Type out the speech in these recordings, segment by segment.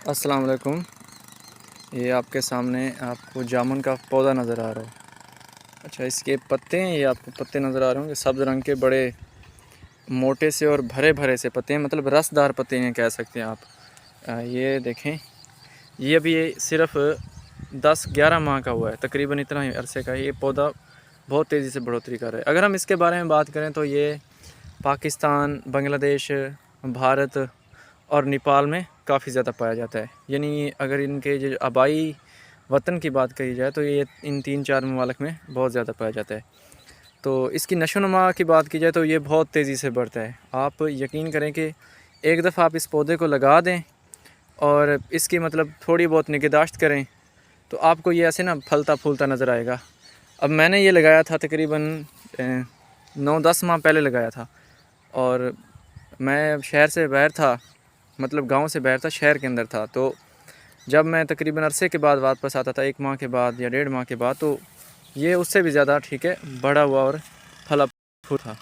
अस्सलाम वालेकुम। ये आपके सामने आपको जामुन का पौधा नज़र आ रहा है। अच्छा, इसके पत्ते हैं, ये आपको पत्ते नज़र आ रहे होंगे सब्ज़ रंग के, बड़े मोटे से और भरे भरे से पत्ते हैं, मतलब रसदार पत्ते हैं कह सकते हैं आप। ये देखें, ये अभी सिर्फ़ 10-11 माह का हुआ है, तकरीबन इतना ही अरसे का। ये पौधा बहुत तेज़ी से बढ़ोतरी कर रहा है। अगर हम इसके बारे में बात करें तो ये पाकिस्तान, बांग्लादेश, भारत और नेपाल में काफ़ी ज़्यादा पाया जाता है। यानी अगर इनके जो आबाई वतन की बात करी जाए तो ये इन 3-4 ममालिक में बहुत ज़्यादा पाया जाता है। तो इसकी नशोनुमा की बात की जाए तो ये बहुत तेज़ी से बढ़ता है। आप यकीन करें कि एक दफ़ा आप इस पौधे को लगा दें और इसकी मतलब थोड़ी बहुत निगहदाश्त करें तो आपको ये ऐसे ना फलता फूलता नज़र आएगा। अब मैंने ये लगाया था तकरीबन 9-10 माह पहले लगाया था, और मैं शहर से बाहर था, मतलब गांव से बाहर था, शहर के अंदर था। तो जब मैं तकरीबन अरसे के बाद वापस आता था, 1 माह के बाद या 1.5 माह के बाद, तो ये उससे भी ज़्यादा ठीक है बड़ा हुआ और फला फूल था।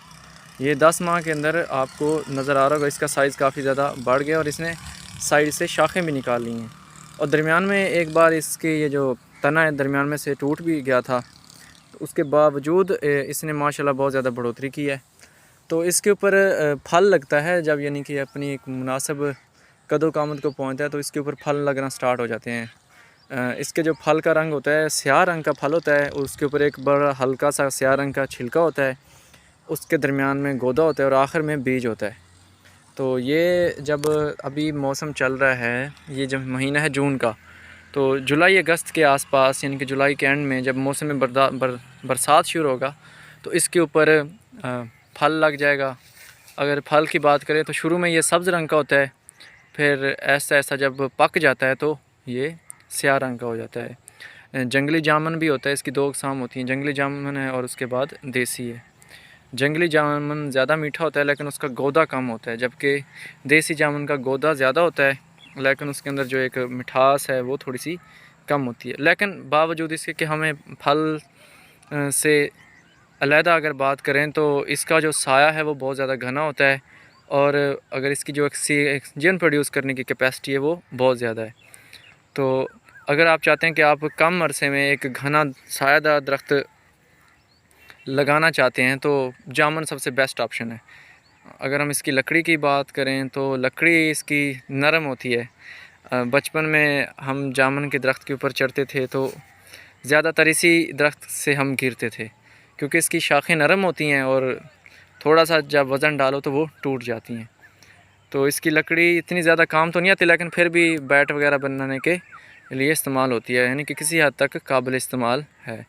ये 10 माह के अंदर आपको नज़र आ रहा होगा इसका साइज़ काफ़ी ज़्यादा बढ़ गया और इसने साइड से शाखें भी निकाल ली हैं। और दरमियान में एक बार इसके ये जो तना है दरमियान में से टूट भी गया था, तो उसके बावजूद इसने माशाल्लाह बहुत ज़्यादा बढ़ोतरी की है। तो इसके ऊपर फल लगता है जब, यानी कि अपनी एक मुनासिब कदो कामत को पहुंचता है तो इसके ऊपर फल लगना स्टार्ट हो जाते हैं। इसके जो फल का रंग होता है स्याह रंग का फल होता है, उसके ऊपर एक बड़ा हल्का सा स्याह रंग का छिलका होता है, उसके दरमियान में गोदा होता है और आखिर में बीज होता है। तो ये जब अभी मौसम चल रहा है, ये जब महीना है जून का, तो जुलाई अगस्त के आसपास, यानी कि जुलाई के एंड में जब मौसम में बरसात शुरू होगा तो इसके ऊपर फल लग जाएगा। अगर फल की बात करें तो शुरू में ये सब्ज़ रंग का होता है, फिर ऐसा ऐसा जब पक जाता है तो ये स्याह रंग का हो जाता है। जंगली जामुन भी होता है, इसकी 2 अक़साम होती हैं, जंगली जामुन है और उसके बाद देसी है। जंगली जामुन ज़्यादा मीठा होता है लेकिन उसका गोदा कम होता है, जबकि देसी जामुन का गोदा ज़्यादा होता है लेकिन उसके अंदर जो एक मिठास है वो थोड़ी सी कम होती है। लेकिन बावजूद इसके कि हमें फल से अलहदा अगर बात करें तो इसका जो साया है वो बहुत ज़्यादा घना होता है, और अगर इसकी जो ऑक्सीजन प्रोड्यूस करने की कैपेसिटी है वो बहुत ज़्यादा है। तो अगर आप चाहते हैं कि आप कम अरसे में एक घना सायादार दरख्त लगाना चाहते हैं तो जामुन सबसे बेस्ट ऑप्शन है। अगर हम इसकी लकड़ी की बात करें तो लकड़ी इसकी नरम होती है। बचपन में हम जामुन के दरख्त के ऊपर चढ़ते थे तो ज़्यादातर इसी दरख्त से हम गिरते थे, क्योंकि इसकी शाखें नरम होती हैं और थोड़ा सा जब वज़न डालो तो वो टूट जाती हैं। तो इसकी लकड़ी इतनी ज़्यादा काम तो नहीं आती लेकिन फिर भी बैट वगैरह बनाने के लिए इस्तेमाल होती है, यानी कि किसी हद तक काबिल इस्तेमाल है।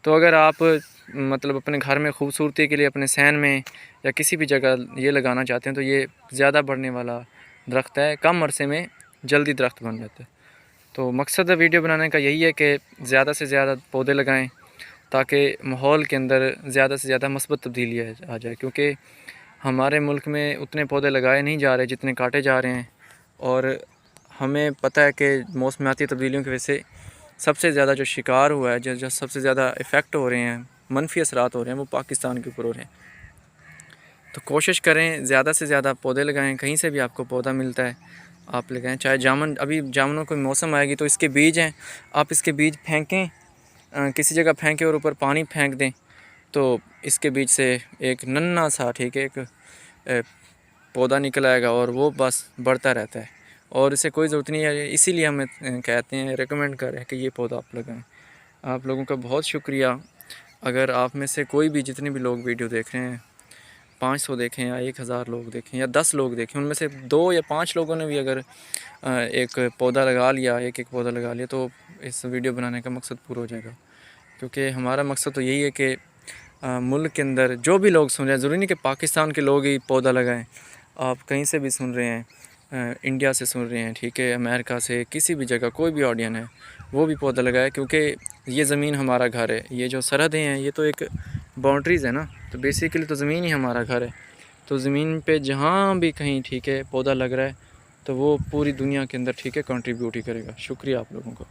तो अगर आप मतलब अपने घर में ख़ूबसूरती के लिए अपने सहन में या किसी भी जगह ये लगाना चाहते हैं तो ये ज़्यादा बढ़ने वाला दरख्त है, कम अरसे में जल्दी दरख्त बन जाता है। तो मकसद वीडियो बनाने का यही है कि ज़्यादा से ज़्यादा पौधे लगाएं ताकि माहौल के अंदर ज़्यादा से ज़्यादा मस्बत तब्दीली आ जाए, क्योंकि हमारे मुल्क में उतने पौधे लगाए नहीं जा रहे जितने काटे जा रहे हैं। और हमें पता है कि मौसमियाती तब्दीलियों की वजह से सबसे ज़्यादा जो शिकार हुआ है, जो सबसे ज़्यादा इफ़ेक्ट हो रहे हैं, मनफी असरात हो रहे हैं, वो पाकिस्तान के ऊपर हो रहे हैं। तो कोशिश करें ज़्यादा से ज़्यादा पौधे लगाएं, कहीं से भी आपको पौधा मिलता है आप लगाएं। चाहे जामुन, अभी जामुनों को मौसम आएगी तो इसके बीज हैं, आप इसके बीज फेंकें, किसी जगह फेंकें और ऊपर पानी फेंक दें तो इसके बीज से एक नन्हा सा ठीक है एक पौधा निकल आएगा और वो बस बढ़ता रहता है और इसे कोई ज़रूरत नहीं है। इसीलिए हमें कहते हैं, रेकमेंड कर रहे हैं कि ये पौधा आप लगाएं। आप लोगों का बहुत शुक्रिया। अगर आप में से कोई भी, जितने भी लोग वीडियो देख रहे हैं, 500 देखें या 1000 लोग देखें या 10 लोग देखें, उनमें से 2 या 5 लोगों ने भी अगर एक पौधा लगा लिया, एक पौधा लगा लिया, तो इस वीडियो बनाने का मकसद पूरा हो जाएगा। क्योंकि हमारा मकसद तो यही है कि मुल्क के अंदर जो भी लोग सुन रहे हैं, ज़रूरी नहीं कि पाकिस्तान के लोग ही पौधा लगाएं, आप कहीं से भी सुन रहे हैं, इंडिया से सुन रहे हैं, ठीक है, अमेरिका से, किसी भी जगह कोई भी ऑडियंस है वो भी पौधा लगाए, क्योंकि ये ज़मीन हमारा घर है। ये जो सरहदें हैं ये तो एक बाउंड्रीज़ है ना, तो बेसिकली तो ज़मीन ही हमारा घर है। तो ज़मीन पे जहाँ भी कहीं ठीक है पौधा लग रहा है तो वो पूरी दुनिया के अंदर ठीक है कंट्रीब्यूट ही करेगा। शुक्रिया आप लोगों को।